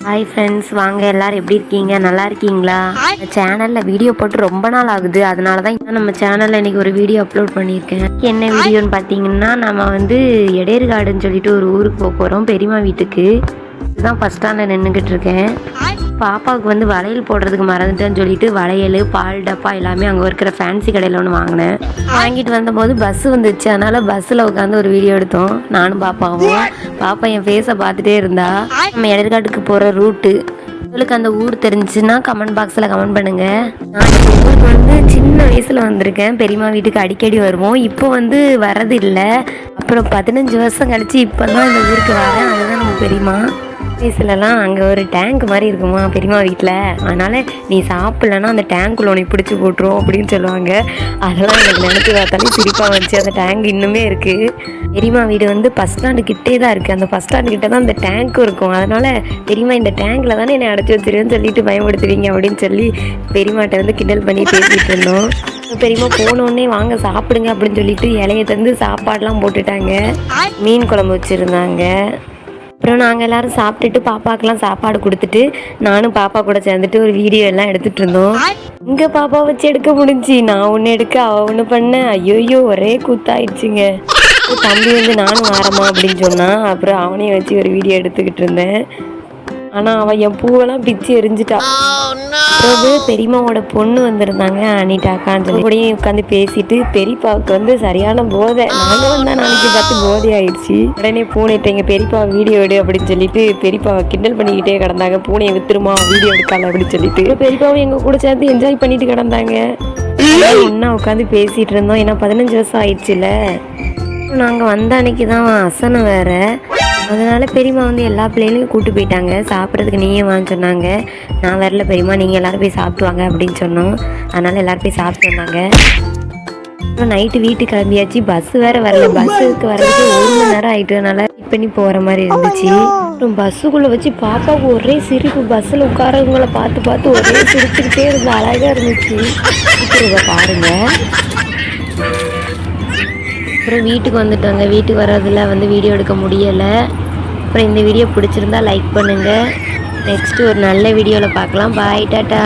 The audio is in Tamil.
ஹாய் ஃப்ரெண்ட்ஸ், வாங்க எல்லாரும் எப்படி இருக்கீங்க? நல்லா இருக்கீங்களா? சேனலில் வீடியோ போட்டு ரொம்ப நாள் ஆகுது. அதனால தான் நம்ம சேனலில் இன்றைக்கி ஒரு வீடியோ அப்லோட் பண்ணியிருக்கேன். என்ன வீடியோன்னு பார்த்தீங்கன்னா, நம்ம எடேர்காடுன்னு சொல்லிட்டு ஒரு ஊருக்கு போக போகிறோம், பெரியம்மா வீட்டுக்கு. இதுதான் ஃபஸ்ட் ஸ்டாண்டில் நின்றுக்கிட்டு இருக்கேன். பாப்பாவுக்கு வளையல் போடுறதுக்கு மறந்துட்டேன்னு சொல்லிட்டு வளையல், பால் டப்பா எல்லாமே அங்கே இருக்கிற ஃபேன்சி கடையில் ஒன்று வாங்கினேன். வாங்கிட்டு வந்தபோது பஸ் வந்துச்சு. அதனால் பஸ்ஸில் உட்காந்து ஒரு வீடியோ எடுத்தோம், நானும் பாப்பாவும். பாப்பா என் ஃபேஸை பார்த்துட்டே இருந்தா. நம்ம எடேர்காட்டுக்கு போகிற ரூட்டு உங்களுக்கு அந்த ஊர் தெரிஞ்சுன்னா கமெண்ட் பாக்ஸில் கமெண்ட் பண்ணுங்கள். நான் ஊருக்கு சின்ன வயசில் வந்திருக்கேன். பெரியம்மா வீட்டுக்கு அடிக்கடி வருவோம். இப்போ வரது இல்லை. அப்புறம் 15 வருஷம் கழிச்சு இப்போ தான் இந்த ஊருக்கு வரேன். அதுதான் நம்ம பெரியம்மா. வயசுலலாம் அங்கே ஒரு டேங்க் மாதிரி இருக்குமா பெரியம்மா வீட்டில். அதனால் நீ சாப்பிட்லன்னா அந்த டேங்க்குள்ள உனக்கு பிடிச்சி போட்டுரும் அப்படின்னு சொல்லுவாங்க. அதெல்லாம் எனக்கு நினச்சி பார்த்தாலே சிரிப்பாக வந்துச்சு. அந்த டேங்க் இன்னுமே இருக்குது. பெரியம்மா வீடு பஸ் ஸ்டாண்டு கிட்டே தான் இருக்குது. அந்த பஸ் ஸ்டாண்டு கிட்டே தான் அந்த டேங்க்கும் இருக்கும். அதனால் பெரியம்மா இந்த டேங்கில் தானே என்னை அடைச்சி வச்சிருவேன்னு சொல்லிட்டு பயன்படுத்துவீங்க அப்படின்னு சொல்லி பெரியம்மாட்ட கிண்டல் பண்ணி பேசிகிட்டு இருந்தோம். பெரியம்மா போனோடனே வாங்க சாப்பிடுங்க அப்படின்னு சொல்லிட்டு இலையை தந்து சாப்பாடெலாம் போட்டுட்டாங்க. மீன் குழம்பு வச்சுருந்தாங்க. அப்புறம் நாங்கள் எல்லோரும் சாப்பிட்டுட்டு பாப்பாக்கெல்லாம் சாப்பாடு கொடுத்துட்டு நானும் பாப்பா கூட சேர்ந்துட்டு ஒரு வீடியோ எல்லாம் எடுத்துகிட்டு இருந்தோம். இங்கே பாப்பா வச்சு எடுக்க முடிஞ்சு, நான் ஒன்று எடுக்க அவள் ஒன்று பண்ணேன். ஐயோயோ ஒரே கூத்தாயிடுச்சுங்க. தம்பி நானும் வரமா அப்படின்னு சொன்னான். அப்புறம் அவனையும் வச்சு ஒரு வீடியோ எடுத்துக்கிட்டு இருந்தேன். ஆனால் அவன் என் பூவெல்லாம் பிச்சு எரிஞ்சிட்டா. அதாவது பெரியம்மாவோட பொண்ணு வந்திருந்தாங்க, அனிட்டாக்கான்னு சொல்லி கூடயும் உட்காந்து பேசிட்டு பெரியப்பாவுக்கு சரியான போதை. நாங்கள் வந்தால் நாளைக்கு பார்த்து போதை ஆயிடுச்சு. உடனே பூனைட்ட எங்கள் பெரியப்பா வீடியோ எடு அப்படின்னு சொல்லிட்டு பெரியப்பாவை கிண்டல் பண்ணிக்கிட்டே கிடந்தாங்க. பூனையை வித்துருமா வீடியோ எடுக்கால அப்படின்னு சொல்லிட்டு பெரியப்பாவும் எங்கள் கூட சேர்ந்து என்ஜாய் பண்ணிட்டு கிடந்தாங்க. ஒன்றா உட்காந்து பேசிகிட்டு இருந்தோம். ஏன்னா 15 வருஷம் ஆயிடுச்சுல. நாங்கள் வந்த அன்னைக்கு தான் அசனம் வேறு. அதனால் பெரியம்மா எல்லா பிள்ளைகளையும் கூப்பிட்டு போயிட்டாங்க. சாப்பிட்றதுக்கு நீயே வாங்க சொன்னாங்க. நான் வரல பெரியம்மா, நீங்கள் எல்லோரும் போய் சாப்பிட்டு வாங்க அப்படின்னு சொன்னோம். அதனால் எல்லோரும் போய் சாப்பிட்டு வந்தாங்க. அப்புறம் நைட்டு வீட்டுக்கு கிளம்பியாச்சு. பஸ்ஸு வேறு வரல. பஸ்ஸுக்கு வர்றதுக்கு 1 மணி நேரம் ஆகிட்டதுனால வெயிட் பண்ணி போகிற மாதிரி இருந்துச்சு. அப்புறம் பஸ்ஸுக்குள்ளே வச்சு பாப்பாவுக்கு ஒரே சிரிப்பு. பஸ்ஸில் உட்காரவங்களை பார்த்து பார்த்து ஒரே சிரிச்சுக்கிட்டே இருந்த அழகாக இருந்துச்சு. இதை பாருங்கள். அப்புறம் வீட்டுக்கு வந்துட்டாங்க. வீட்டுக்கு வர்றதில் வீடியோ எடுக்க முடியலை. அப்புறம் இந்த வீடியோ பிடிச்சிருந்தா லைக் பண்ணுங்கள். நெக்ஸ்ட்டு ஒரு நல்ல வீடியோவில் பார்க்கலாம். பாய், டாட்டா.